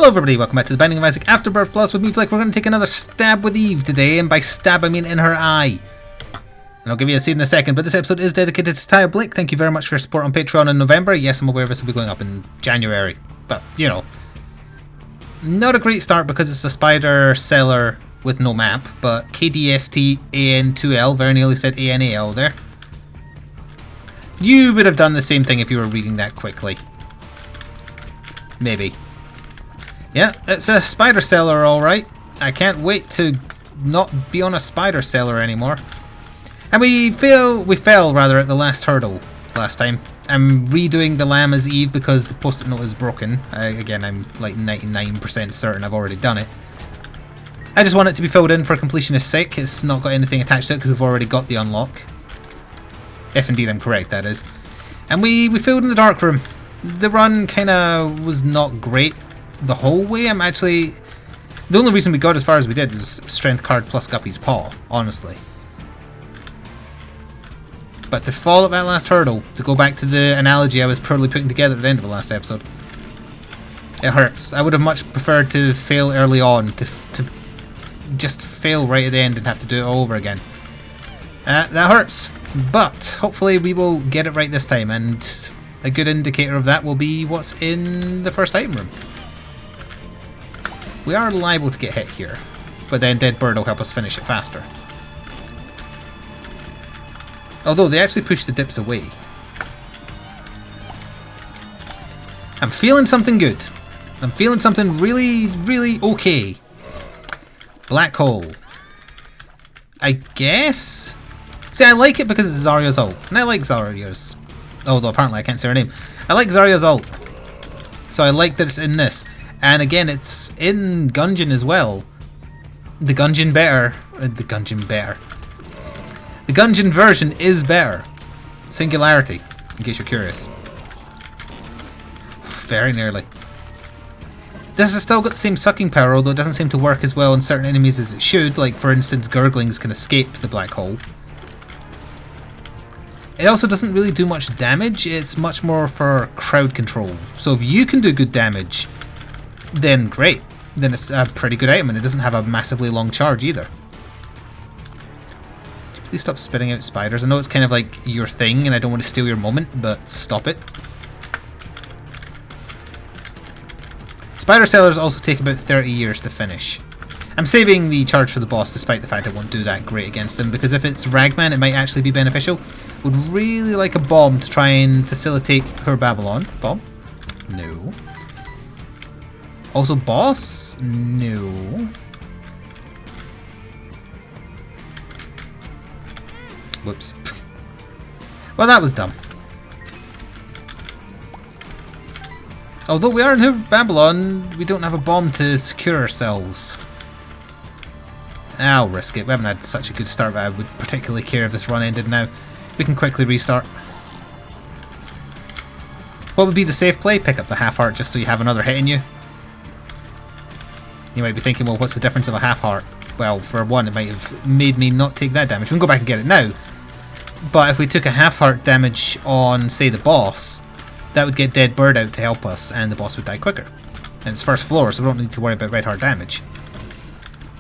Hello everybody, welcome back to the Binding of Isaac Afterbirth Plus with me, Flik. We're going to take another stab with Eve today, and by stab I mean in her eye. And I'll give you a seed in a second, but this episode is dedicated to Taya Blake. Thank you very much for your support on Patreon in November. Yes, I'm aware this will be going up in January, but, you know. Not a great start because it's a spider seller with no map, but KDSTAN2L, very nearly said ANAL there. You would have done the same thing if you were reading that quickly. Maybe. Yeah, it's a spider seller, alright. I can't wait to not be on a spider seller anymore. And we fell at the last hurdle last time. I'm redoing the lamb as Eve because the post-it note is broken. Again, I'm like 99% certain I've already done it. I just want it to be filled in for completionist's sake. It's not got anything attached to it because we've already got the unlock. If indeed I'm correct, that is. And we filled in the dark room. The run kinda was not great the whole way. The only reason we got as far as we did was strength card plus Guppy's paw, honestly. But to fall at that last hurdle, to go back to the analogy I was poorly putting together at the end of the last episode, it hurts. I would have much preferred to fail early on, to just fail right at the end and have to do it all over again. That hurts, but hopefully we will get it right this time, and a good indicator of that will be what's in the first item room. We are liable to get hit here, but then Dead Bird will help us finish it faster. Although they actually push the dips away. I'm feeling something good. I'm feeling something really, really okay. Black hole. I guess? See, I like it because it's Zarya's ult, and I like Zarya's. Although apparently I can't say her name. I like Zarya's ult. So I like that it's in this. And again, it's in Gungeon as well. The Gungeon better. The Gungeon version is better. Singularity, in case you're curious. Very nearly. This has still got the same sucking power, although it doesn't seem to work as well on certain enemies as it should. Like, for instance, Gurglings can escape the black hole. It also doesn't really do much damage. It's much more for crowd control. So if you can do good damage, then great. Then it's a pretty good item, and it doesn't have a massively long charge either. Could you please stop spitting out spiders? I know it's kind of like your thing, and I don't want to steal your moment, but stop it. Spider sellers also take about 30 years to finish. I'm saving the charge for the boss, despite the fact I won't do that great against him, because if it's Ragman, it might actually be beneficial. Would really like a bomb to try and facilitate her Babylon. Bomb? No. Also boss? No. Whoops. Well, that was dumb. Although we are in her Babylon, we don't have a bomb to secure ourselves. I'll risk it. We haven't had such a good start that I would particularly care if this run ended now. We can quickly restart. What would be the safe play? Pick up the half heart just so you have another hit in you. You might be thinking, well, what's the difference of a half heart? Well, for one, it might have made me not take that damage. We can go back and get it now. But if we took a half heart damage on, say, the boss, that would get Dead Bird out to help us, and the boss would die quicker. And it's first floor, so we don't need to worry about red heart damage.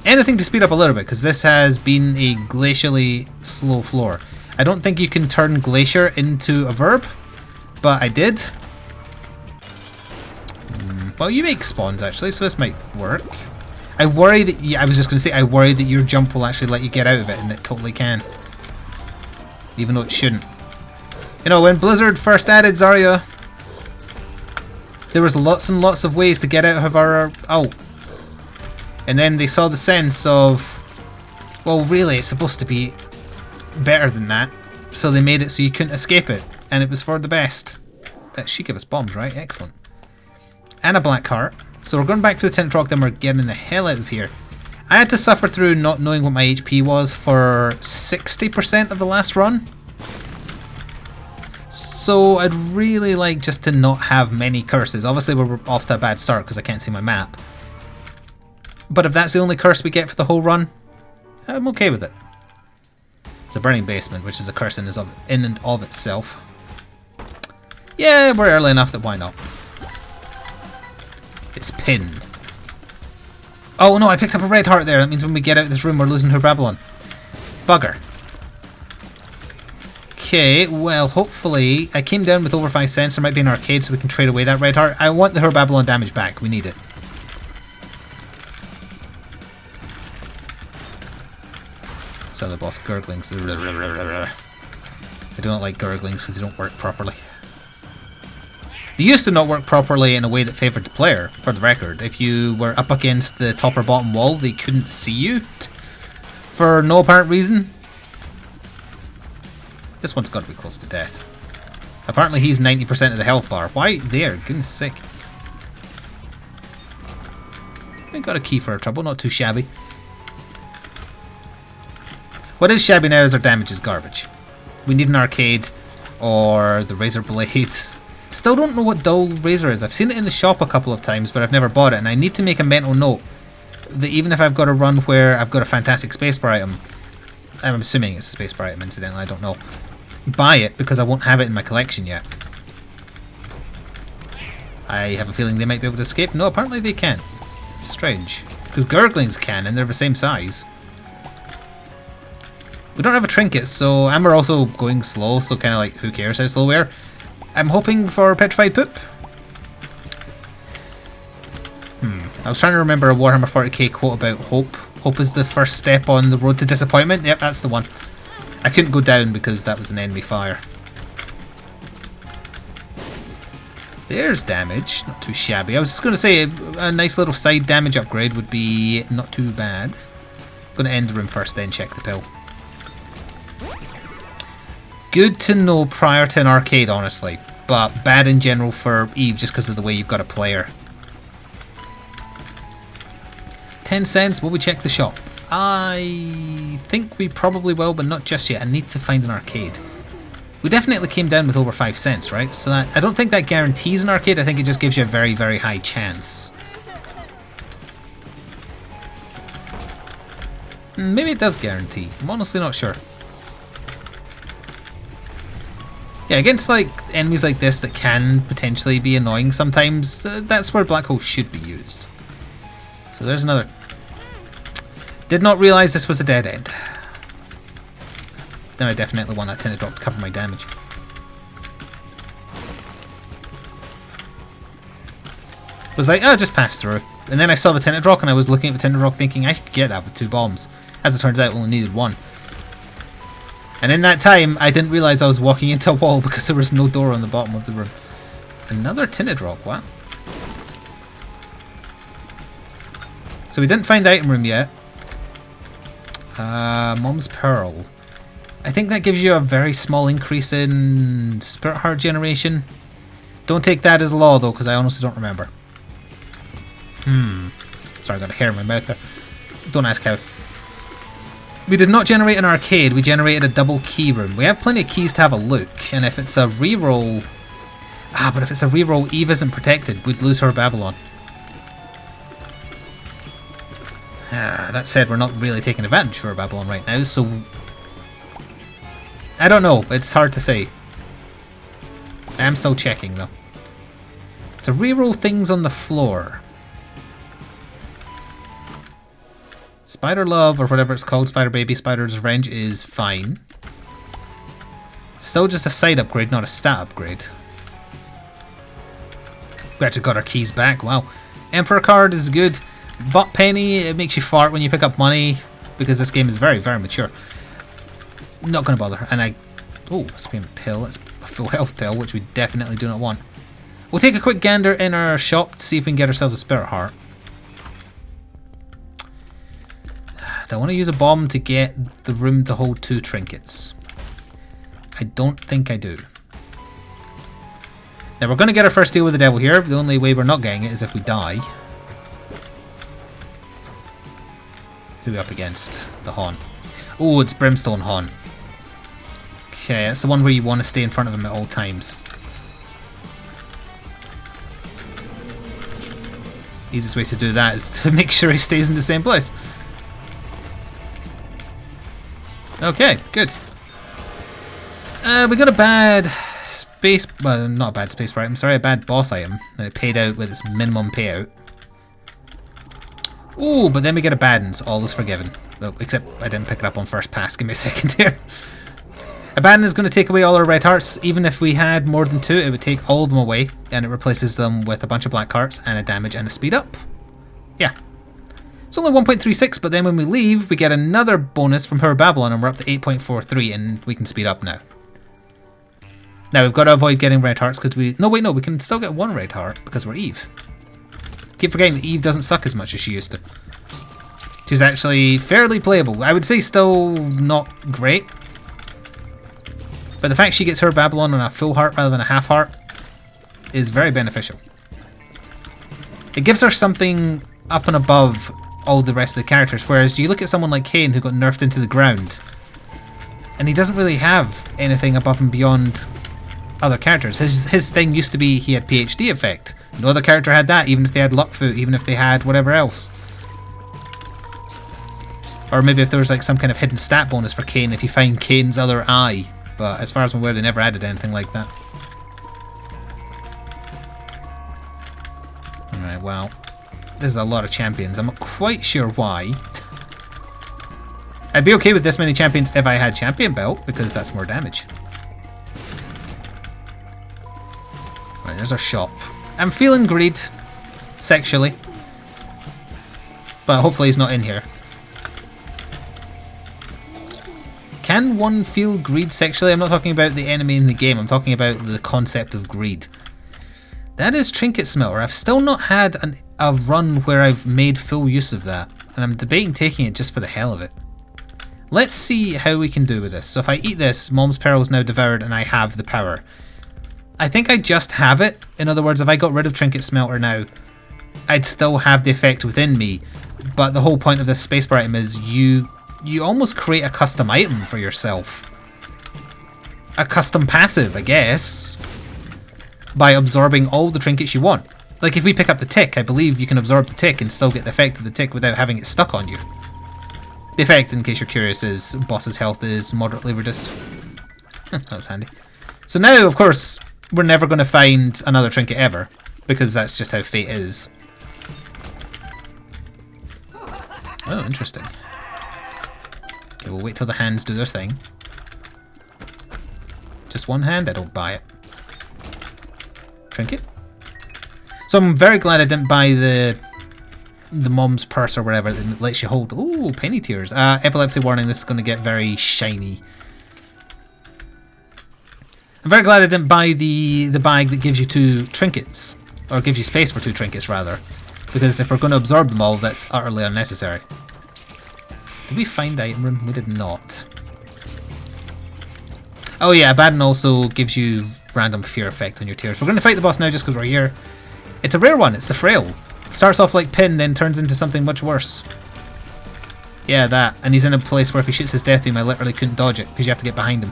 Anything to speed up a little bit, because this has been a glacially slow floor. I don't think you can turn glacier into a verb, but I did. Well, you make spawns actually, so this might work. I worry that, I was just going to say, I worry that your jump will actually let you get out of it, and it totally can. Even though it shouldn't. You know, when Blizzard first added Zarya, there was lots and lots of ways to get out of our ult. And then they saw the sense of, well, really, it's supposed to be better than that. So they made it so you couldn't escape it. And it was for the best. That should give us bombs, right? Excellent. And a black heart. So we're going back to the tent rock, then we're getting the hell out of here. I had to suffer through not knowing what my HP was for 60% of the last run. So I'd really like just to not have many curses. Obviously we're off to a bad start because I can't see my map. But if that's the only curse we get for the whole run, I'm okay with it. It's a burning basement, which is a curse in and of itself. Yeah, we're early enough that why not? It's Pin. Oh no, I picked up a red heart there. That means when we get out of this room we're losing her Babylon. Bugger. Okay, well, hopefully... I came down with over 5 cents. There might be an arcade so we can trade away that red heart. I want the her Babylon damage back. We need it. So the boss gurglings. I don't like gurglings because they don't work properly. They used to not work properly in a way that favoured the player, for the record. If you were up against the top or bottom wall, they couldn't see you for no apparent reason. This one's got to be close to death. Apparently he's 90% of the health bar. Why there? Goodness sake. We got a key for our trouble, not too shabby. What is shabby now is our damage is garbage. We need an arcade or the razor blades. Still don't know what dull razor is. I've seen it in the shop a couple of times, but I've never bought it, and I need to make a mental note that even if I've got a run where I've got a fantastic spacebar item, I'm assuming it's a spacebar item incidentally, I don't know, buy it because I won't have it in my collection yet. I have a feeling they might be able to escape. No, apparently they can. Strange. Because gurglings can, and they're the same size. We don't have a trinket, so... and we're also going slow, so kind of like, who cares how slow we are? I'm hoping for petrified poop. I was trying to remember a Warhammer 40k quote about hope. Hope is the first step on the road to disappointment. Yep, that's the one. I couldn't go down because that was an enemy fire. There's damage. Not too shabby. I was just going to say a nice little side damage upgrade would be not too bad. Going to end the room first, then check the pill. Good to know prior to an arcade, honestly, but bad in general for Eve just because of the way you've got to play her. 10 cents, will we check the shop? I think we probably will, but not just yet. I need to find an arcade. We definitely came down with over 5 cents, right? So that, I don't think that guarantees an arcade, I think it just gives you a very, very high chance. Maybe it does guarantee. I'm honestly not sure. Yeah, against like enemies like this that can potentially be annoying sometimes, that's where black holes should be used. So there's another. Did not realise this was a dead end. Then I definitely want that tinted drop to cover my damage. Was like, oh, just pass through. And then I saw the tinted rock and I was looking at the tinted rock thinking I could get that with 2 bombs. As it turns out, I only needed 1. And in that time, I didn't realise I was walking into a wall because there was no door on the bottom of the room. Another tinted rock, wow. So we didn't find the item room yet. Mom's Pearl. I think that gives you a very small increase in Spirit Heart generation. Don't take that as law though, because I honestly don't remember. Sorry, I got a hair in my mouth there. Don't ask how. We did not generate an arcade, we generated a double key room. We have plenty of keys to have a look, and if it's a reroll... but if it's a reroll, Eve isn't protected. We'd lose her Babylon. That said, we're not really taking advantage of her Babylon right now, so... I don't know, it's hard to say. I am still checking though. To reroll things on the floor. Spider Love, or whatever it's called, Spider Baby, Spider's Revenge is fine. Still just a side upgrade, not a stat upgrade. We actually got our keys back, wow. Emperor card is good. Butt Penny, it makes you fart when you pick up money, because this game is very, very mature. Not going to bother. And I... oh, that's a pill. That's a full health pill, which we definitely do not want. We'll take a quick gander in our shop to see if we can get ourselves a Spirit Heart. I want to use a bomb to get the room to hold 2 trinkets. I don't think I do. Now we're going to get our first deal with the devil here. The only way we're not getting it is if we die. Who are we up against? The Hon. Oh, it's Brimstone Hon. Okay, that's the one where you want to stay in front of him at all times. Easiest way to do that is to make sure he stays in the same place. Okay, good. We got a bad space... well, not a bad space bar item, sorry, a bad boss item. And it paid out with its minimum payout. Ooh, but then we get a Baden's. All is forgiven. Oh, except I didn't pick it up on first pass. Give me a second here. A Baden is going to take away all our red hearts. Even if we had more than 2, it would take all of them away. And it replaces them with a bunch of black hearts and a damage and a speed up. Yeah. It's only 1.36, but then when we leave, we get another bonus from her Babylon and we're up to 8.43 and we can speed up now. Now we've got to avoid getting red hearts because we... No, wait, no, we can still get 1 red heart because we're Eve. Keep forgetting that Eve doesn't suck as much as she used to. She's actually fairly playable. I would say still not great. But the fact she gets her Babylon on a full heart rather than a half heart is very beneficial. It gives her something up and above all the rest of the characters. Whereas you look at someone like Cain who got nerfed into the ground. And he doesn't really have anything above and beyond other characters. His thing used to be he had PhD effect. No other character had that, even if they had luck foot, even if they had whatever else. Or maybe if there was like some kind of hidden stat bonus for Cain if you find Cain's other eye. But as far as I'm aware, they never added anything like that. Alright, well, this is a lot of champions. I'm not quite sure why. I'd be okay with this many champions if I had champion belt, because that's more damage. Right, there's our shop. I'm feeling greed, sexually. But hopefully he's not in here. Can one feel greed sexually? I'm not talking about the enemy in the game, I'm talking about the concept of greed. That is Trinket Smelter. I've still not had a run where I've made full use of that. And I'm debating taking it just for the hell of it. Let's see how we can do with this. So if I eat this, Mom's Pearl is now devoured and I have the power. I think I just have it. In other words, if I got rid of Trinket Smelter now, I'd still have the effect within me. But the whole point of this spacebar item is you almost create a custom item for yourself. A custom passive, I guess. By absorbing all the trinkets you want. Like if we pick up the tick, I believe you can absorb the tick and still get the effect of the tick without having it stuck on you. The effect, in case you're curious, is boss's health is moderately reduced. That was handy. So now, of course, we're never going to find another trinket ever, because that's just how fate is. Oh, interesting. Okay, we'll wait till the hands do their thing. Just one hand? I don't buy it. Trinket? So I'm very glad I didn't buy the mom's purse or whatever that lets you hold. Ooh, penny tears. Epilepsy warning, this is going to get very shiny. I'm very glad I didn't buy the bag that gives you 2 trinkets. Or gives you space for 2 trinkets, rather. Because if we're going to absorb them all, that's utterly unnecessary. Did we find the item room? We did not. Oh yeah, Abaddon also gives you random fear effect on your tears. We're going to fight the boss now just because we're here. It's a rare one, it's the Frail. Starts off like Pin, then turns into something much worse. Yeah, that. And he's in a place where if he shoots his death beam, I literally couldn't dodge it, because you have to get behind him.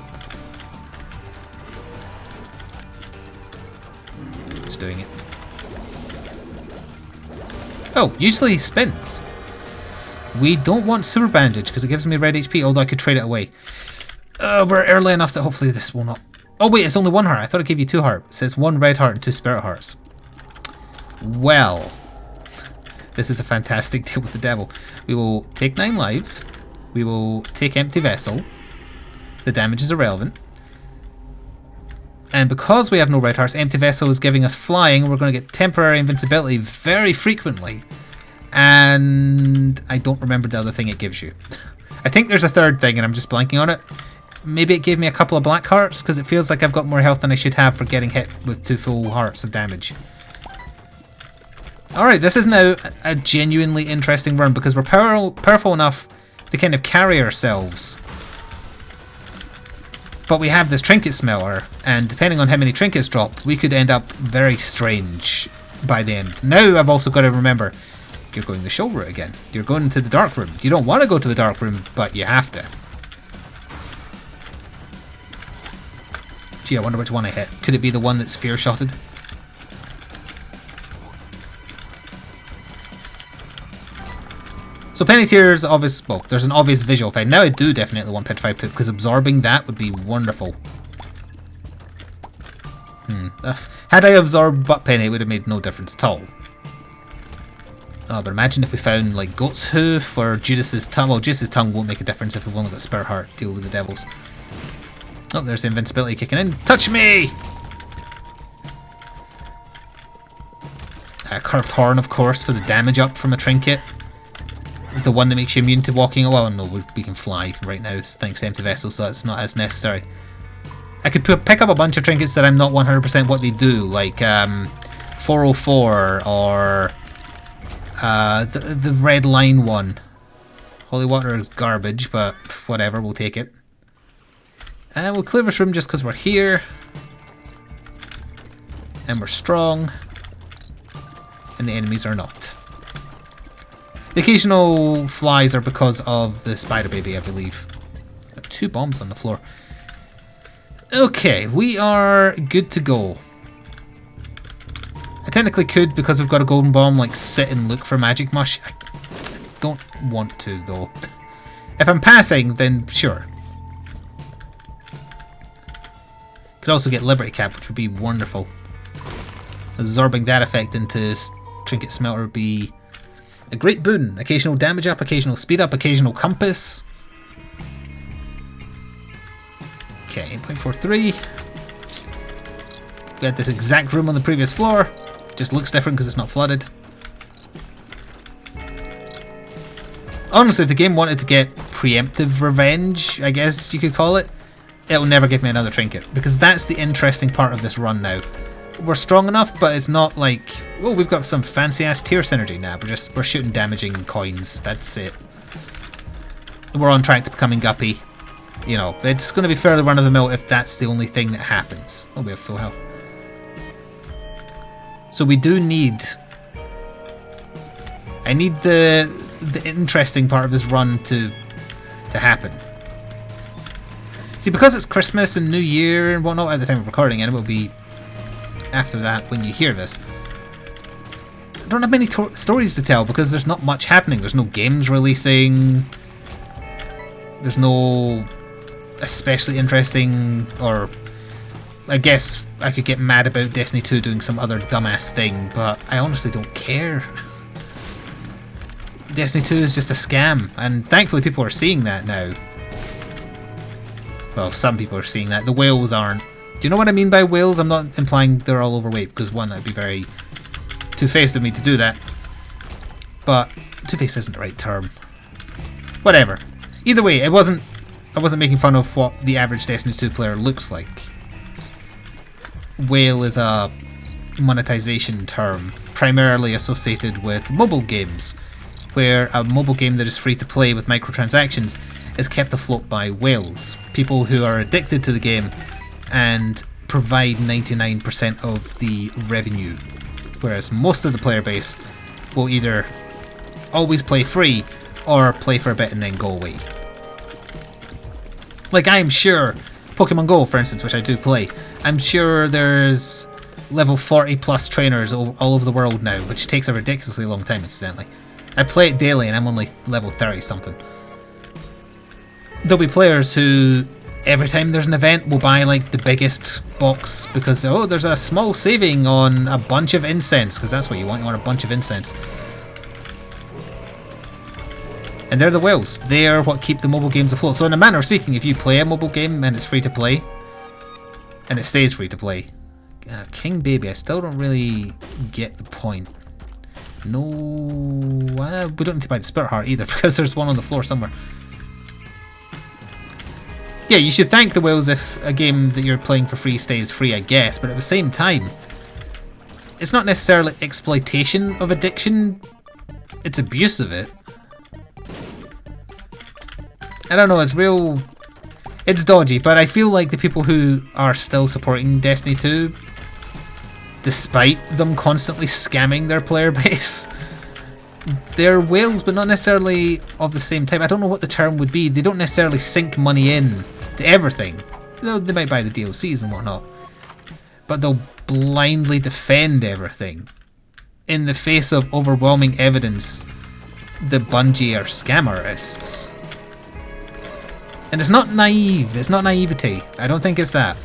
Just doing it. Oh, usually he spins. We don't want Super Bandage, because it gives me red HP, although I could trade it away. We're early enough that hopefully this will not... Oh wait, it's only 1 heart. I thought it gave you 2 heart. It says 1 red heart and 2 spirit hearts. Well... This is a fantastic deal with the devil. We will take 9 lives. We will take Empty Vessel. The damage is irrelevant. And because we have no red hearts, Empty Vessel is giving us flying. We're going to get temporary invincibility very frequently. And I don't remember the other thing it gives you. I think there's a third thing and I'm just blanking on it. Maybe it gave me a couple of black hearts because it feels like I've got more health than I should have for getting hit with 2 full hearts of damage. Alright, this is now a genuinely interesting run because we're powerful enough to kind of carry ourselves. But we have this Trinket Smelter, and depending on how many trinkets drop, we could end up very strange by the end. Now I've also got to remember, you're going the show route again. You're going to the dark room. You don't want to go to the dark room, but you have to. Gee, I wonder which one I hit. Could it be the one that's fear-shotted? So Penny Tears, obvious, well, there's an obvious visual effect. Now I do definitely want Petrified Poop, because absorbing that would be wonderful. Had I absorbed Butt Penny, it would have made no difference at all. Oh, but imagine if we found like Goat's Hoof or Judas's Tongue. Well, Judas's Tongue won't make a difference if we've only got Spirit Heart. Deal with the devils. Oh, there's the invincibility kicking in. Touch me! Curved Horn, of course, for the damage up from a trinket. The one that makes you immune to walking. Oh, well, no, we can fly right now thanks to Empty Vessel, so that's not as necessary. I could pick up a bunch of trinkets that I'm not 100% what they do, like 404 or the red line one. Holy water is garbage, but whatever, we'll take it. And we'll clear this room just because we're here. And we're strong. And the enemies are not. The occasional flies are because of the spider baby, I believe. Got 2 bombs on the floor. Okay, we are good to go. I technically could, because we've got a golden bomb, like sit and look for magic mush. I don't want to, though. If I'm passing, then sure. Could also get Liberty Cap, which would be wonderful. Absorbing that effect into Trinket Smelter would be a great boon. Occasional damage up, occasional speed up, occasional compass. Okay, 8.43. We had this exact room on the previous floor. Just looks different because it's not flooded. Honestly, if the game wanted to get preemptive revenge, I guess you could call it, it'll never give me another trinket. Because that's the interesting part of this run now. We're strong enough, but it's not like, oh, we've got some fancy ass tier synergy now. We're shooting damaging coins. That's it. We're on track to becoming Guppy. You know, it's going to be fairly run of the mill if that's the only thing that happens. Oh, we have full health. So we do need... I need the interesting part of this run to happen. See, because it's Christmas and New Year and whatnot at the time of recording, and it will be after that when you hear this, I don't have many stories to tell because there's not much happening. There's no games releasing. There's no especially interesting, or I guess I could get mad about Destiny 2 doing some other dumbass thing, but I honestly don't care. Destiny 2 is just a scam, and thankfully people are seeing that now. Well, some people are seeing that. The whales aren't. Do you know what I mean by whales? I'm not implying they're all overweight, because one, that'd be very two-faced of me to do that. But two-faced isn't the right term. Whatever. Either way, I wasn't making fun of what the average Destiny 2 player looks like. Whale is a monetization term, primarily associated with mobile games, where a mobile game that is free to play with microtransactions is kept afloat by whales, people who are addicted to the game and provide 99% of the revenue, whereas most of the player base will either always play free or play for a bit and then go away. Like, I'm sure Pokemon Go, for instance, which I do play, I'm sure there's level 40 plus trainers all over the world now, which takes a ridiculously long time, incidentally. I play it daily and I'm only level 30 something. There'll be players who every time there's an event will buy like the biggest box because, oh, there's a small saving on a bunch of incense, because that's what you want a bunch of incense. And they're the whales. They are what keep the mobile games afloat. So in a manner of speaking, if you play a mobile game and it's free to play, and it stays free to play, King Baby, I still don't really get the point. No, we don't need to buy the Spirit Heart either, because there's one on the floor somewhere. Yeah, you should thank the whales if a game that you're playing for free stays free, I guess, but at the same time, it's not necessarily exploitation of addiction, it's abuse of it. I don't know, it's dodgy, but I feel like the people who are still supporting Destiny 2, despite them constantly scamming their player base, they're whales, but not necessarily of the same type. I don't know what the term would be. They don't necessarily sink money in to everything. They might buy the DLCs and whatnot, but they'll blindly defend everything in the face of overwhelming evidence that Bungie are scammerists. And it's not naive, it's not naivety. I don't think it's that.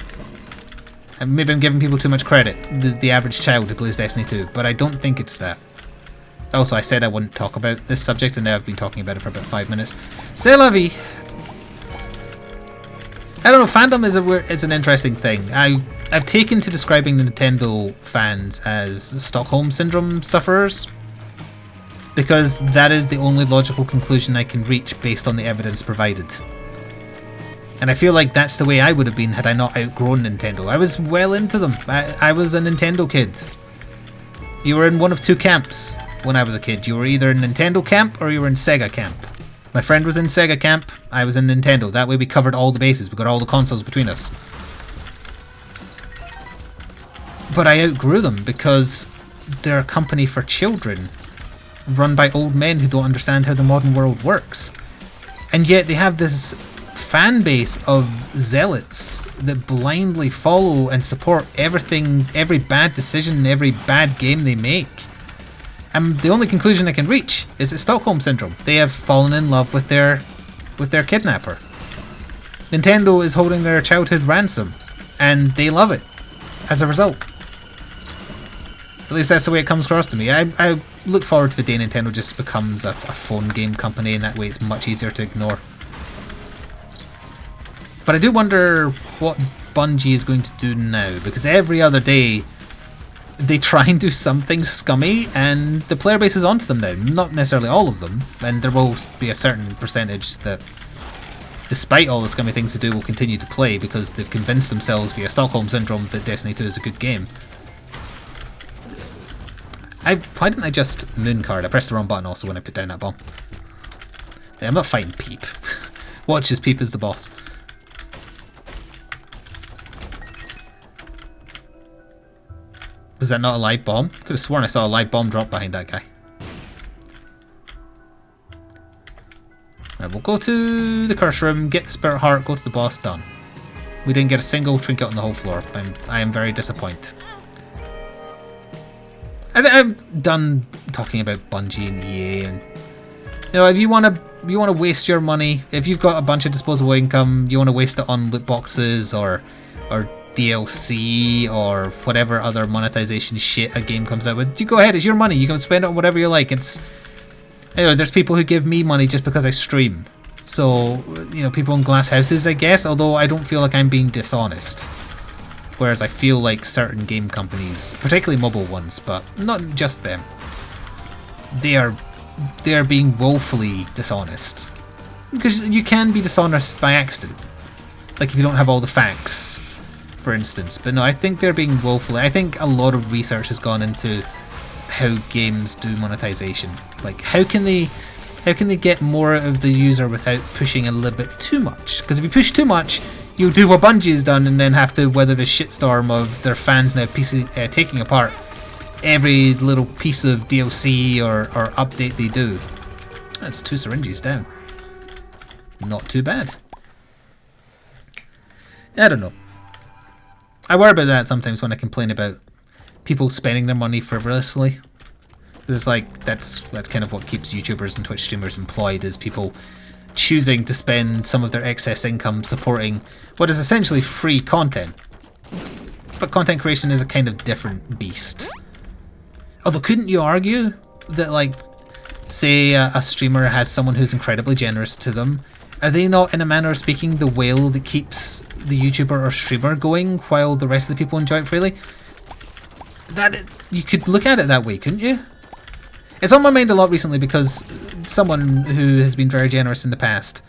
And maybe I'm giving people too much credit, the average child who plays Destiny 2, but I don't think it's that. Also, I said I wouldn't talk about this subject, and now I've been talking about it for about 5 minutes. C'est la vie! I don't know, fandom is an interesting thing. I've taken to describing the Nintendo fans as Stockholm Syndrome sufferers, because that is the only logical conclusion I can reach based on the evidence provided. And I feel like that's the way I would have been had I not outgrown Nintendo. I was well into them. I was a Nintendo kid. You were in one of two camps when I was a kid. You were either in Nintendo camp or you were in Sega camp. My friend was in Sega camp, I was in Nintendo. That way we covered all the bases, we got all the consoles between us. But I outgrew them because they're a company for children, run by old men who don't understand how the modern world works. And yet they have this fan base of zealots that blindly follow and support everything, every bad decision, every bad game they make. And the only conclusion I can reach is it's Stockholm Syndrome. They have fallen in love with their kidnapper. Nintendo is holding their childhood ransom, and they love it as a result. At least that's the way it comes across to me. I look forward to the day Nintendo just becomes a phone game company, and that way it's much easier to ignore. But I do wonder what Bungie is going to do now, because every other day they try and do something scummy, and the player base is onto them now. Not necessarily all of them, and there will be a certain percentage that, despite all the scummy things they do, will continue to play because they've convinced themselves via Stockholm Syndrome that Destiny 2 is a good game. Why didn't I just mooncard? I pressed the wrong button also when I put down that bomb. Yeah, I'm not fighting Peep. Watch as Peep is the boss. Was that not a live bomb? Could have sworn I saw a live bomb drop behind that guy. Right, we'll go to the curse room, get the spirit heart, go to the boss, done. We didn't get a single trinket on the whole floor. I am very disappointed. I'm done talking about Bungie and EA, and you know, if you want to waste your money, if you've got a bunch of disposable income, you want to waste it on loot boxes or DLC or whatever other monetization shit a game comes out with, you go ahead, it's your money, you can spend it on whatever you like. It's, you know, there's people who give me money just because I stream, so, you know, people in glass houses, I guess, although I don't feel like I'm being dishonest, whereas I feel like certain game companies, particularly mobile ones, but not just them, they are being woefully dishonest, because you can be dishonest by accident, like if you don't have all the facts, for instance. But no, I think they're being woefully. I think a lot of research has gone into how games do monetization. Like, how can they get more of the user without pushing a little bit too much? Because if you push too much, you'll do what Bungie has done and then have to weather the shitstorm of their fans now taking apart every little piece of DLC or update they do. That's 2 syringes down. Not too bad. I don't know. I worry about that sometimes when I complain about people spending their money frivolously. It's like that's kind of what keeps YouTubers and Twitch streamers employed, is people choosing to spend some of their excess income supporting what is essentially free content. But content creation is a kind of different beast. Although, couldn't you argue that, like, say a streamer has someone who's incredibly generous to them, are they not, in a manner of speaking, the whale that keeps the YouTuber or streamer going while the rest of the people enjoy it freely? You could look at it that way, couldn't you? It's on my mind a lot recently because someone who has been very generous in the past...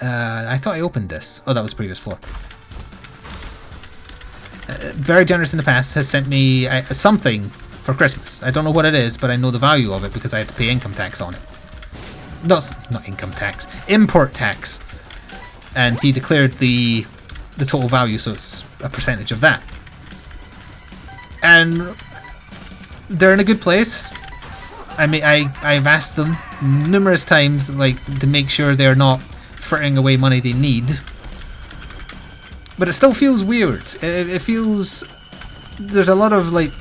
I thought I opened this. Oh, that was the previous floor. Very generous in the past has sent me something for Christmas. I don't know what it is, but I know the value of it because I had to pay income tax on it. Not income tax, import tax. And he declared the total value, so it's a percentage of that. And they're in a good place. I mean, I've asked them numerous times, like, to make sure they're not frittering away money they need. But it still feels weird. It feels... There's a lot of, like,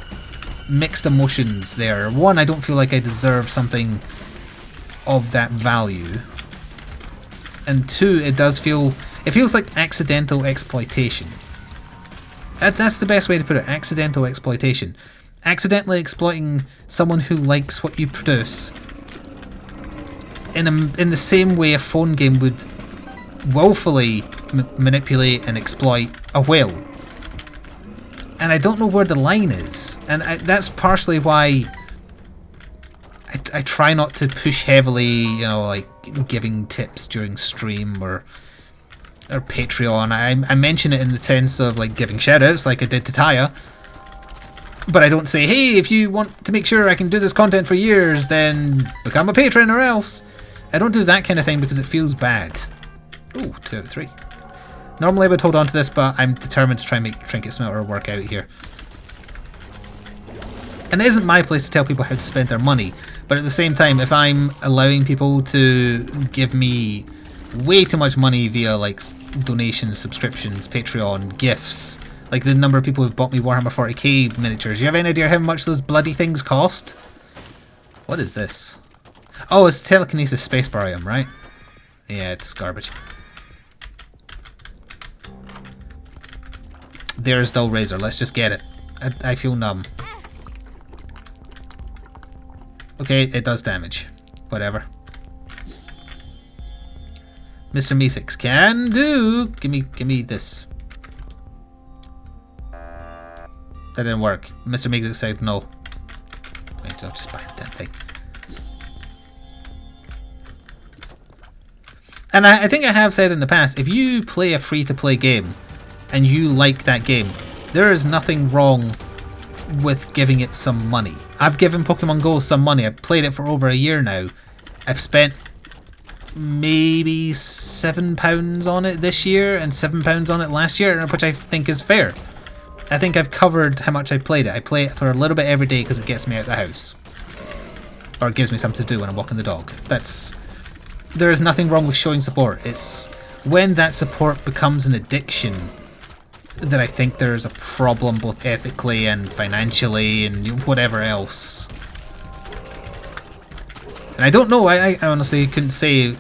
mixed emotions there. One, I don't feel like I deserve something of that value. And two, it feels like accidental exploitation. That's the best way to put it, accidental exploitation. accidentally exploiting someone who likes what you produce in the same way a phone game would willfully manipulate and exploit a whale. And I don't know where the line is, and that's partially why I try not to push heavily, you know, like giving tips during stream or Patreon. I mention it in the sense of like giving shoutouts like I did to Taya, but I don't say, hey, if you want to make sure I can do this content for years, then become a patron or else. I don't do that kind of thing because it feels bad. Ooh, 2 out of 3. Normally I would hold on to this, but I'm determined to try and make Trinket Smelter work out here. And it isn't my place to tell people how to spend their money, but at the same time, if I'm allowing people to give me way too much money via like donations, subscriptions, Patreon, gifts, like the number of people who've bought me Warhammer 40k miniatures, you have any idea how much those bloody things cost? What is this? Oh, it's telekinesis spacebar item, right? Yeah, it's garbage. There's Dull Razor, let's just get it. I feel numb. Okay, it does damage. Whatever. Mr. Meeseeks can do. Give me this. That didn't work. Mr. Meeseeks said no. Wait, I'll just buy the damn thing. And I think I have said in the past, if you play a free-to-play game and you like that game, there is nothing wrong with giving it some money. I've given Pokemon Go some money. I've played it for over a year now. I've spent maybe £7 on it this year and £7 on it last year, which I think is fair. I think I've covered how much I played it. I play it for a little bit every day because it gets me out of the house. Or it gives me something to do when I'm walking the dog. There is nothing wrong with showing support. It's when that support becomes an addiction that I think there's a problem, both ethically and financially and whatever else. And I don't know, I honestly couldn't say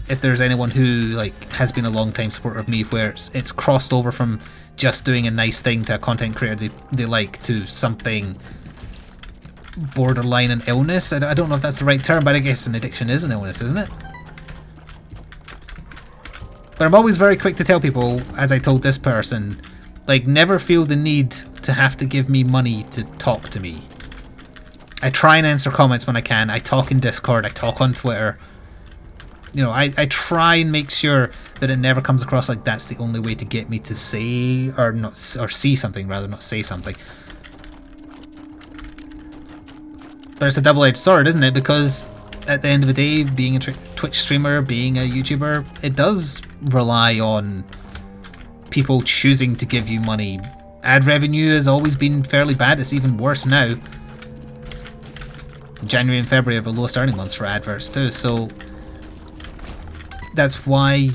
if there's anyone who like has been a long time supporter of me where it's crossed over from just doing a nice thing to a content creator they like to something borderline an illness. I don't know if that's the right term, but I guess an addiction is an illness, isn't it? But I'm always very quick to tell people, as I told this person, like, never feel the need to have to give me money to talk to me. I try and answer comments when I can. I talk in Discord. I talk on Twitter. You know, I try and make sure that it never comes across like that's the only way to get me to say or not or see something, rather, not say something. But it's a double-edged sword, isn't it? Because at the end of the day, being a Twitch streamer, being a YouTuber, it does rely on people choosing to give you money. Ad revenue has always been fairly bad. It's even worse now. January and February are the lowest earning months for adverts too, so that's why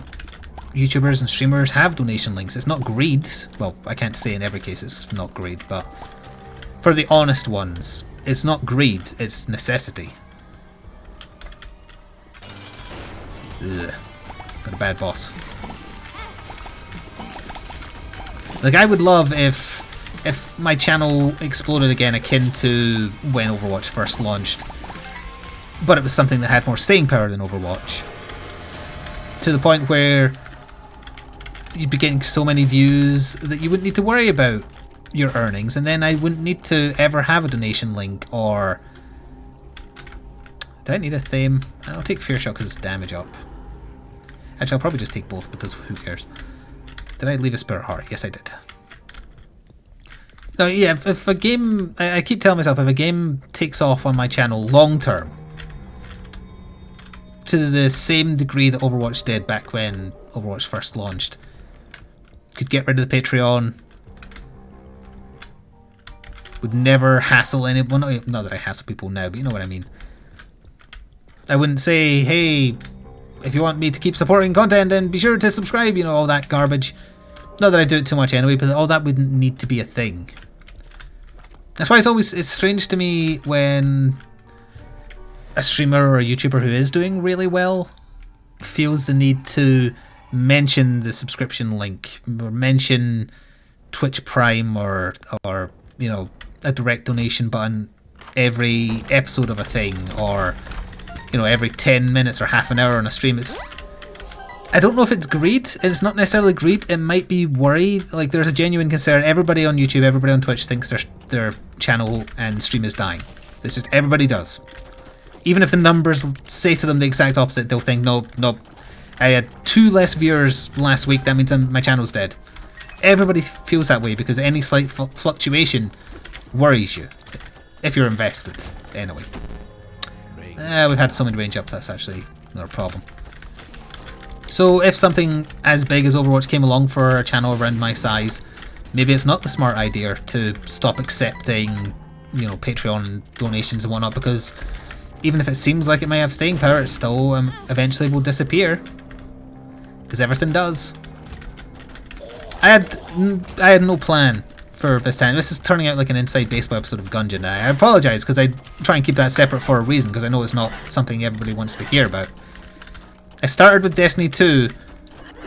YouTubers and streamers have donation links. It's not greed. Well, I can't say in every case it's not greed, but for the honest ones, it's not greed, it's necessity. Ugh. Got a bad boss. Like, I would love if my channel exploded again akin to when Overwatch first launched, but it was something that had more staying power than Overwatch. To the point where you'd be getting so many views that you wouldn't need to worry about your earnings, and then I wouldn't need to ever have a donation link or... Do I need a theme? I'll take Fear Shot because it's damage up. Actually, I'll probably just take both because who cares? Did I leave a Spirit Heart? Yes, I did. Now, yeah, if a game... I keep telling myself, if a game takes off on my channel long term, to the same degree that Overwatch did back when Overwatch first launched, could get rid of the Patreon, would never hassle anyone. Not that I hassle people now, but you know what I mean. I wouldn't say, hey, if you want me to keep supporting content, then be sure to subscribe, you know, all that garbage. Not that I do it too much anyway, but all that wouldn't need to be a thing. That's why it's strange to me when a streamer or a YouTuber who is doing really well feels the need to mention the subscription link, or mention Twitch Prime, or you know, a direct donation button every episode of a thing, or every 10 minutes or half an hour on a stream. I don't know if it's greed. It's not necessarily greed. It might be worry. Like, there's a genuine concern. Everybody on YouTube, everybody on Twitch thinks their channel and stream is dying. It's just, everybody does. Even if the numbers say to them the exact opposite, they'll think, nope, I had 2 less viewers last week, that means my channel's dead. Everybody feels that way because any slight fluctuation worries you. If you're invested, anyway. We've had so many range ups, that's actually not a problem. So if something as big as Overwatch came along for a channel around my size, maybe it's not the smart idea to stop accepting, Patreon donations and whatnot, because even if it seems like it may have staying power, it still eventually will disappear. Because everything does. I had no plan for this time. This is turning out like an inside baseball episode of Gungeon. I apologise because I try and keep that separate for a reason, because I know it's not something everybody wants to hear about. I started with Destiny 2,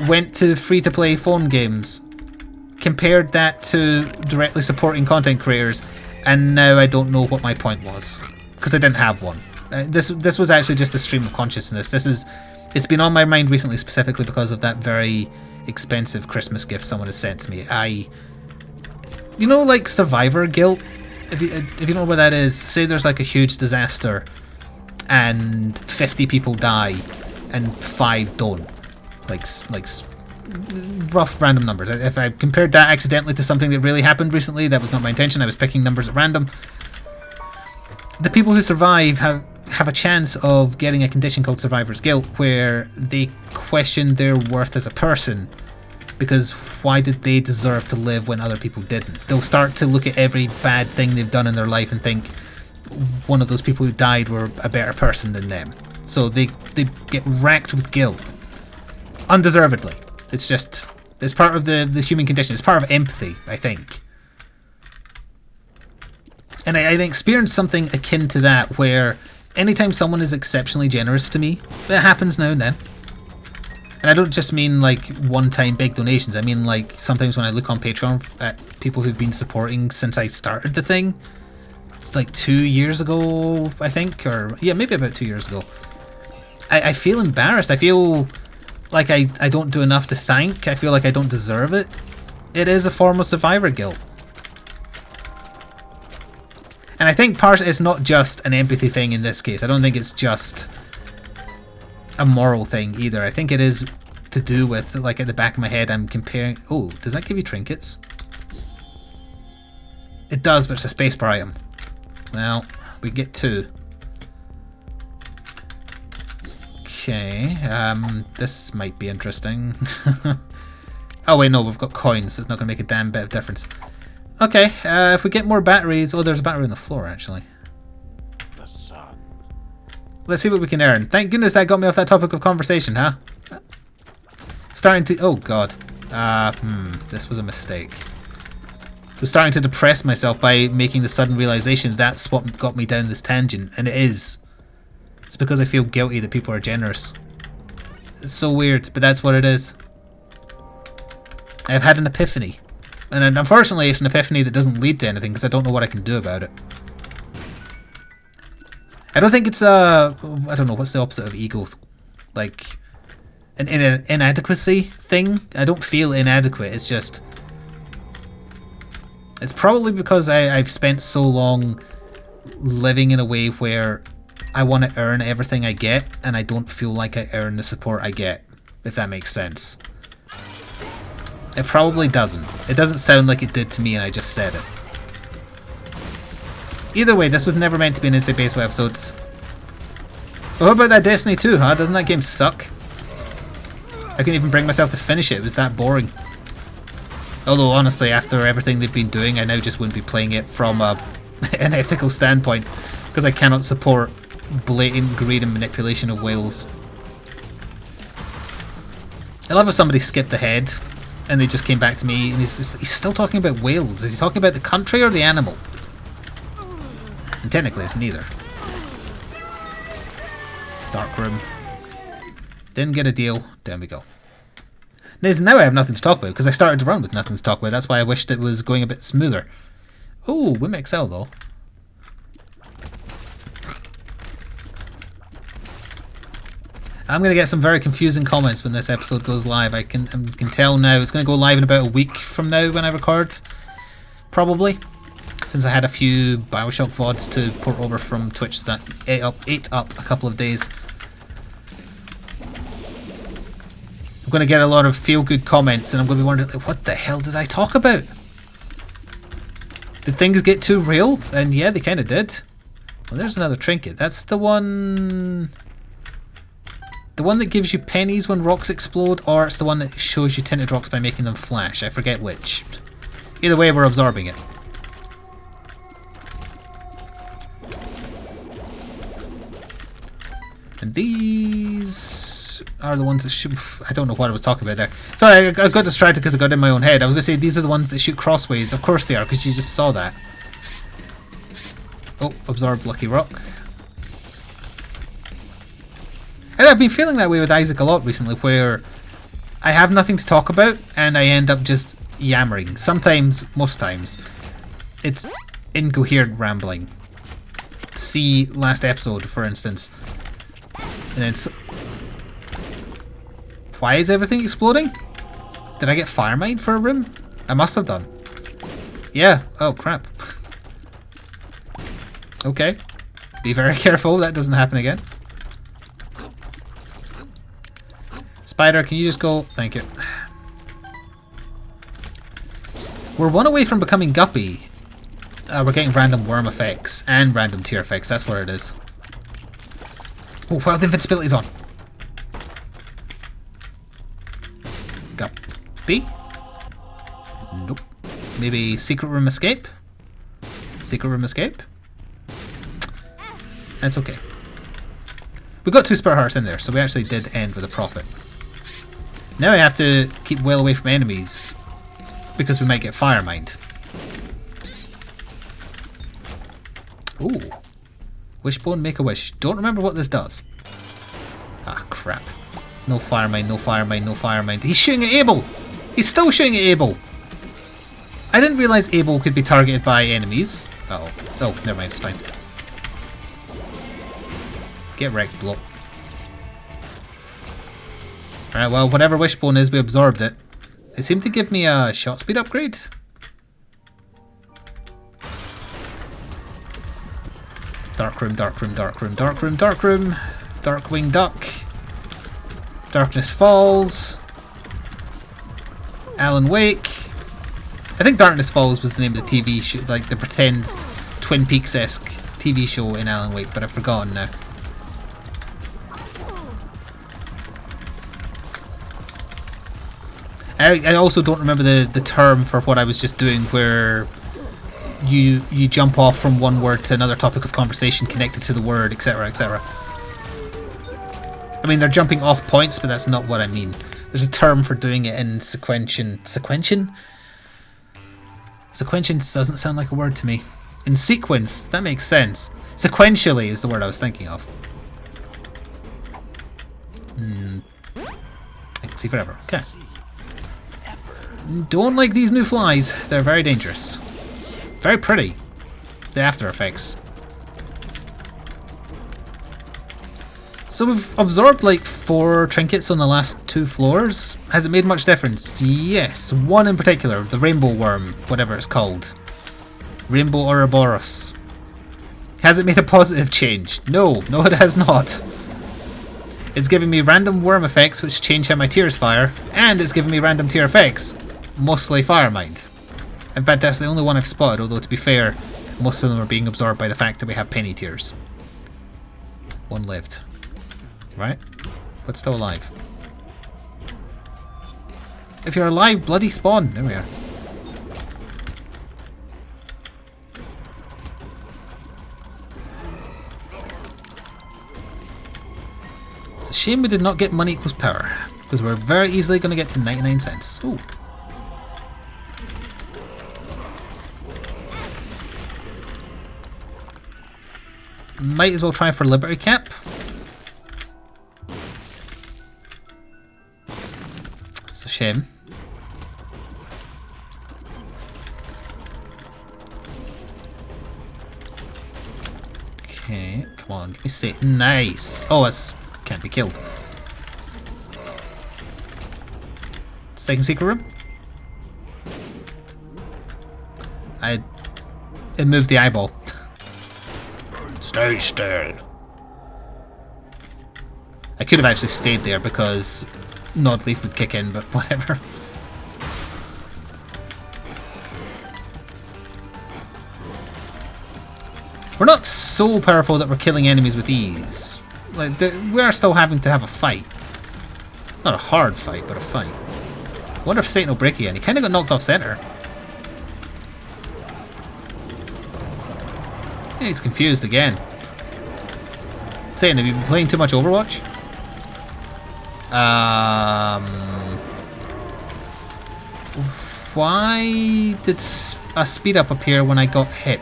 went to free-to-play phone games, compared that to directly supporting content creators, and now I don't know what my point was, because I didn't have one. This was actually just a stream of consciousness. It's been on my mind recently, specifically because of that very expensive Christmas gift someone has sent to me. Like survivor guilt. If you know what that is, say there's like a huge disaster, and 50 people die, and 5 don't. Like rough random numbers. If I compared that accidentally to something that really happened recently, that was not my intention. I was picking numbers at random. The people who survive have a chance of getting a condition called survivor's guilt, where they question their worth as a person, because why did they deserve to live when other people didn't? They'll start to look at every bad thing they've done in their life and think one of those people who died were a better person than them. So they get racked with guilt. Undeservedly. It's part of the human condition. It's part of empathy, I think. And I experienced something akin to that, where anytime someone is exceptionally generous to me, it happens now and then. And I don't just mean like one-time big donations. I mean like sometimes when I look on Patreon at people who've been supporting since I started the thing, like 2 years ago, I think, or yeah, maybe about 2 years ago. I feel embarrassed. I feel like I don't do enough to thank. I feel like I don't deserve it. It is a form of survivor guilt. And I think it's not just an empathy thing in this case. I don't think it's just a moral thing either. I think it is to do with, like, at the back of my head, I'm comparing... Oh, does that give you trinkets? It does, but it's a spacebar item. Well, we get 2. Okay, this might be interesting. Oh wait, no, we've got coins, so it's not going to make a damn bit of difference. Okay, if we get more batteries... Oh, there's a battery on the floor, actually. The sun. Let's see what we can earn. Thank goodness that got me off that topic of conversation, huh? Starting to... Oh, God. This was a mistake. I was starting to depress myself by making the sudden realization that's what got me down this tangent, and it is. It's because I feel guilty that people are generous. It's so weird, but that's what it is. I've had an epiphany. And unfortunately, it's an epiphany that doesn't lead to anything, because I don't know what I can do about it. I don't think it's a... I don't know, what's the opposite of ego? Like, an inadequacy thing? I don't feel inadequate, it's just... It's probably because I've spent so long living in a way where I want to earn everything I get, and I don't feel like I earn the support I get, if that makes sense. It probably doesn't. It doesn't sound like it did to me and I just said it. Either way, this was never meant to be an Inside Baseball episode. But what about that Destiny 2, huh? Doesn't that game suck? I couldn't even bring myself to finish it. It was that boring. Although, honestly, after everything they've been doing, I now just wouldn't be playing it from an ethical standpoint, because I cannot support blatant greed and manipulation of whales. I love how somebody skipped ahead and they just came back to me and he's still talking about whales. Is he talking about the country or the animal? And technically it's neither. Dark room. Didn't get a deal. Down we go. Now I have nothing to talk about because I started to run with nothing to talk about. That's why I wished it was going a bit smoother. Oh, Wim XL though. I'm going to get some very confusing comments when this episode goes live. I can tell now. It's going to go live in about a week from now when I record. Probably. Since I had a few Bioshock VODs to port over from Twitch that ate up a couple of days. I'm going to get a lot of feel-good comments and I'm going to be wondering, what the hell did I talk about? Did things get too real? And yeah, they kind of did. Well, there's another trinket. That's the one... The one that gives you pennies when rocks explode, or it's the one that shows you tinted rocks by making them flash. I forget which. Either way, we're absorbing it. And these are the ones that shoot... I don't know what I was talking about there. Sorry, I got distracted because I got in my own head. I was going to say these are the ones that shoot crossways. Of course they are, because you just saw that. Oh, absorbed Lucky Rock. And I've been feeling that way with Isaac a lot recently, where I have nothing to talk about and I end up just yammering. Sometimes, most times, it's incoherent rambling. See last episode, for instance. And it's... Why is everything exploding? Did I get fire mine for a room? I must have done. Yeah. Oh, crap. Okay. Be very careful, that doesn't happen again. Spider, can you just go? Thank you. We're one away from becoming Guppy. We're getting random worm effects and random tear effects. That's where it is. Oh, wow, the invincibility's on. Guppy? Nope. Maybe secret room escape? Secret room escape? That's okay. We got 2 spare hearts in there, so we actually did end with a profit. Now I have to keep well away from enemies because we might get fire mined. Ooh. Wishbone, make a wish. Don't remember what this does. Ah, crap. No fire mine, no fire mine, no fire mine. He's shooting at Abel! He's still shooting at Abel! I didn't realise Abel could be targeted by enemies. Uh-oh. Oh, never mind, it's fine. Get wrecked, blow. Alright, well, whatever wishbone is, we absorbed it. They seem to give me a shot speed upgrade. Dark room, dark room, dark room, dark room, dark room. Darkwing Duck. Darkness Falls. Alan Wake. I think Darkness Falls was the name of the TV show, like the pretend Twin Peaks-esque TV show in Alan Wake, but I've forgotten now. I also don't remember the term for what I was just doing, where you jump off from one word to another topic of conversation connected to the word, etc., etc. I mean, they're jumping off points, but that's not what I mean. There's a term for doing it in sequential. Sequential? Sequential doesn't sound like a word to me. In sequence, that makes sense. Sequentially is the word I was thinking of. I can see forever. Okay. Don't like these new flies. They're very dangerous. Very pretty. The after effects. So we've absorbed like 4 trinkets on the last 2 floors. Has it made much difference? Yes. One in particular. The rainbow worm. Whatever it's called. Rainbow Ouroboros. Has it made a positive change? No. No, it has not. It's giving me random worm effects which change how my tears fire. And it's giving me random tear effects. Mostly fire mined. In fact, that's the only one I've spotted, although to be fair, most of them are being absorbed by the fact that we have penny tears. 1 lived. Right? But still alive. If you're alive, bloody spawn. There we are. It's a shame we did not get money equals power, because we're very easily going to get to 99 cents. Ooh. Might as well try for Liberty Cap. It's a shame. Come on, give me safe. Nice. Oh, it's can't be killed. Second secret room. It moved the eyeball. Stay still. I could have actually stayed there because Nod Leaf would kick in, but whatever. We're not so powerful that we're killing enemies with ease. Like, we are still having to have a fight. Not a hard fight, but a fight. I wonder if Satan will break again. He kind of got knocked off center. Yeah, he's confused again. Satan, have you been playing too much Overwatch? Why did a speed up appear when I got hit?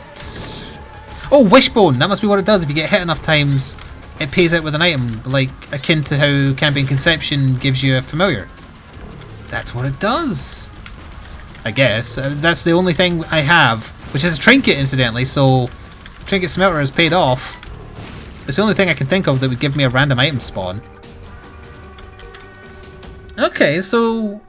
Oh, Wishbone! That must be what it does. If you get hit enough times, it pays out with an item, like akin to how Campaign Conception gives you a familiar. That's what it does. I guess. That's the only thing I have, which is a trinket, incidentally, so Trinket Smelter has paid off. It's the only thing I can think of that would give me a random item spawn. Okay, so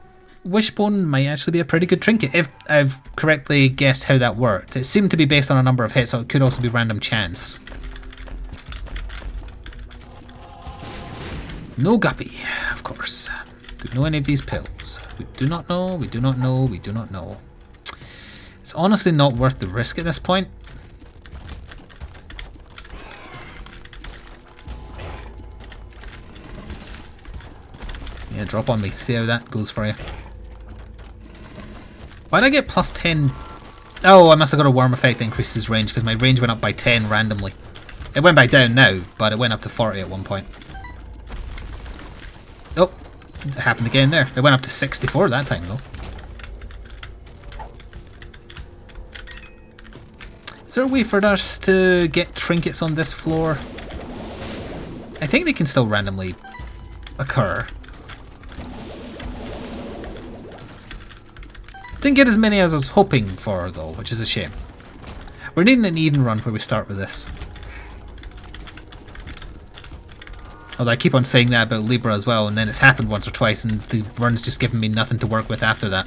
Wishbone might actually be a pretty good trinket, if I've correctly guessed how that worked. It seemed to be based on a number of hits, so it could also be random chance. No guppy, of course. Do we know any of these pills? We do not know, we do not know, we do not know. It's honestly not worth the risk at this point. Yeah, drop on me, see how that goes for you. Why did I get plus 10? Oh, I must have got a worm effect that increases range because my range went up by 10 randomly. It went back down now, but it went up to 40 at one point. Oh, it happened again there. It went up to 64 that time though. Is there a way for us to get trinkets on this floor? I think they can still randomly occur. Didn't get as many as I was hoping for though, which is a shame. We're needing an Eden run where we start with this. Although I keep on saying that about Libra as well, and then it's happened once or twice and the run's just given me nothing to work with after that.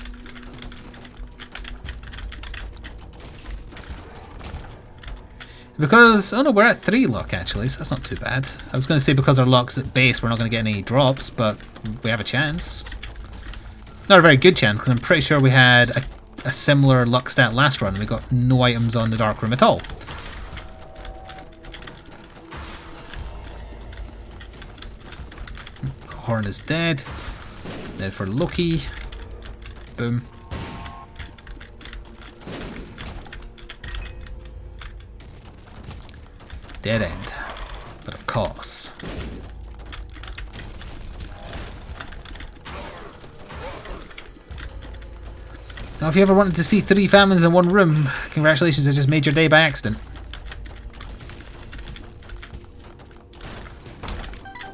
Because, oh no, we're at 3 luck actually, so that's not too bad. I was going to say because our luck's at base we're not going to get any drops, but we have a chance. Not a very good chance, because I'm pretty sure we had a similar luck stat last run and we got no items on the dark room at all. Horn is dead. Now for Loki. Boom. Dead end. But of course. Now if you ever wanted to see 3 famines in one room, congratulations, I just made your day by accident.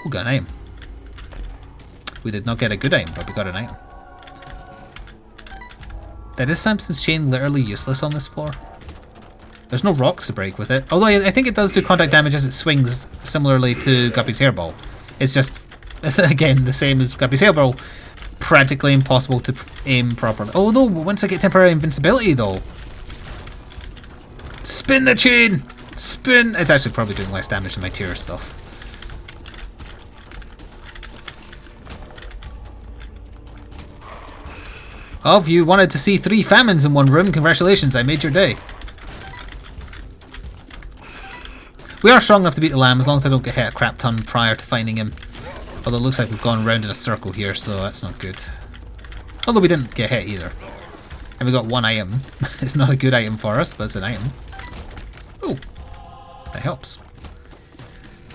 We got an item. We did not get a good item, but we got an item. That is Samson's chain literally useless on this floor. There's no rocks to break with it. Although I think it does do contact damage as it swings, similarly to Guppy's hairball. It's just, again, the same as Guppy's hairball. Practically impossible to aim properly. Oh no, once I get temporary invincibility though. Spin the chain! Spin! It's actually probably doing less damage than my tier stuff. Oh, if you wanted to see 3 famines in one room, congratulations, I made your day. We are strong enough to beat the lamb as long as I don't get hit a crap ton prior to finding him. Although it looks like we've gone round in a circle here, so that's not good. Although we didn't get hit either. And we got 1 item. It's not a good item for us, but it's an item. Oh, that helps.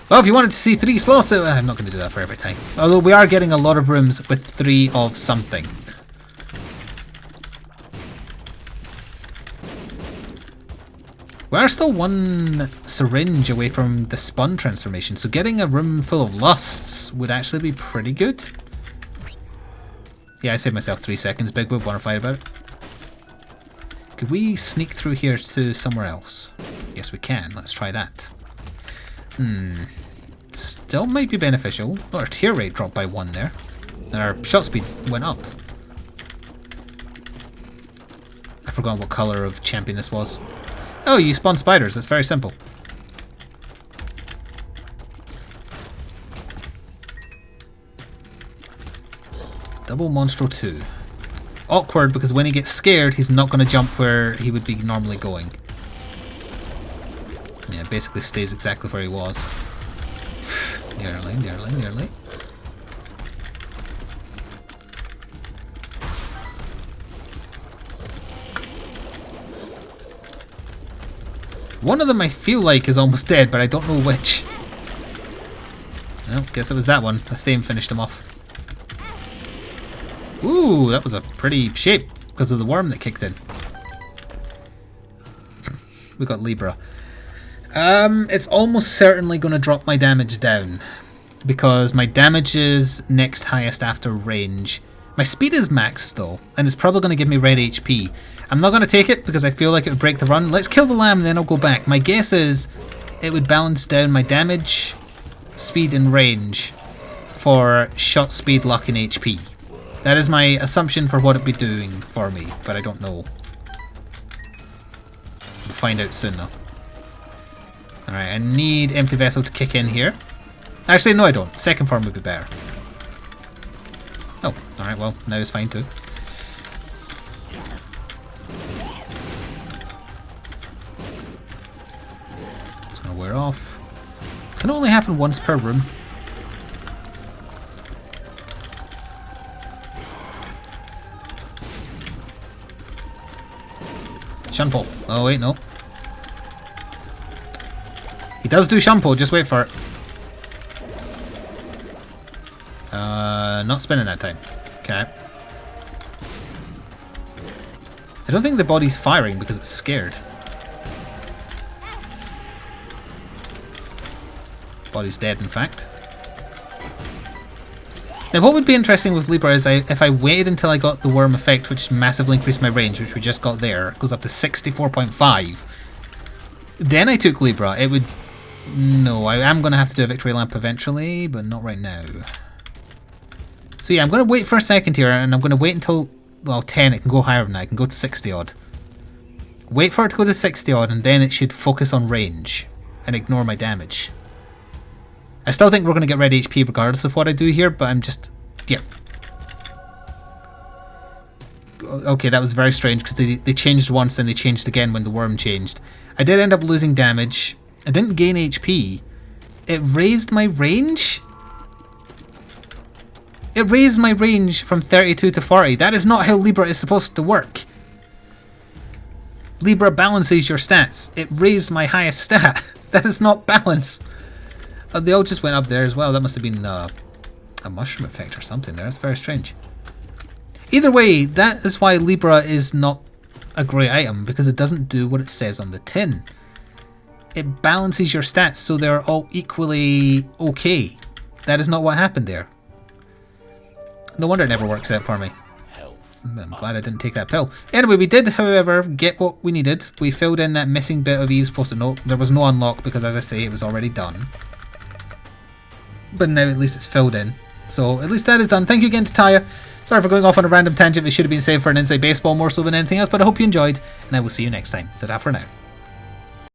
Well, if you wanted to see 3 slots, I'm not going to do that for every time. Although we are getting a lot of rooms with 3 of something. We are still 1 syringe away from the spun transformation, so getting a room full of lusts would actually be pretty good. Yeah, I saved myself 3 seconds. Big Boob, want to fight about it? Could we sneak through here to somewhere else? Yes, we can. Let's try that. Still might be beneficial. Oh, our tear rate dropped by 1 there. And our shot speed went up. I forgot what colour of champion this was. Oh, you spawn spiders. That's very simple. Double Monstro 2. Awkward because when he gets scared, he's not going to jump where he would be normally going. Yeah, basically stays exactly where he was. Nearly, nearly, nearly. One of them I feel like is almost dead, but I don't know which. Well, guess it was that one. The Thame finished him off. Ooh, that was a pretty shape because of the worm that kicked in. We got Libra. It's almost certainly going to drop my damage down because my damage is next highest after range. My speed is maxed though, and it's probably going to give me red HP. I'm not going to take it because I feel like it would break the run. Let's kill the lamb and then I'll go back. My guess is it would balance down my damage, speed and range for shot speed, luck and HP. That is my assumption for what it'd be doing for me, but I don't know. We'll find out soon though. Alright, I need Empty Vessel to kick in here. Actually, no I don't. Second form would be better. Oh, alright, well, now it's fine too. It's gonna wear off. It can only happen once per room. Shunpo. Oh wait, no. He does do Shunpo, just wait for it. Not spinning that time. Okay. I don't think the body's firing because it's scared. Body's dead, in fact. Now what would be interesting with Libra is if I waited until I got the worm effect, which massively increased my range, which we just got there, it goes up to 64.5. Then I took Libra, it would... No, I am going to have to do a victory lamp eventually, but not right now. So yeah, I'm going to wait for a second here, and I'm going to wait until, well, 10, it can go higher than that, it can go to 60 odd. Wait for it to go to 60 odd, and then it should focus on range, and ignore my damage. I still think we're going to get red HP regardless of what I do here, but I'm just... yeah. Okay, that was very strange because they changed once, then they changed again when the worm changed. I did end up losing damage. I didn't gain HP. It raised my range? It raised my range from 32 to 40. That is not how Libra is supposed to work. Libra balances your stats. It raised my highest stat. That is not balance. They all just went up there as well. That must have been a mushroom effect or something there. That's very strange. Either way, that is why Libra is not a great item, because it doesn't do what it says on the tin. It balances your stats so they're all equally okay. That is not what happened there. No wonder it never works out for me. I'm glad I didn't take that pill. Anyway, we did, however, get what we needed. We filled in that missing bit of Eve's post-it note. There was no unlock because, as I say, it was already done. But now at least it's filled in. So at least that is done. Thank you again to Taya. Sorry for going off on a random tangent. It should have been saved for an Inside Baseball more so than anything else, but I hope you enjoyed, and I will see you next time. Ta-ta for now.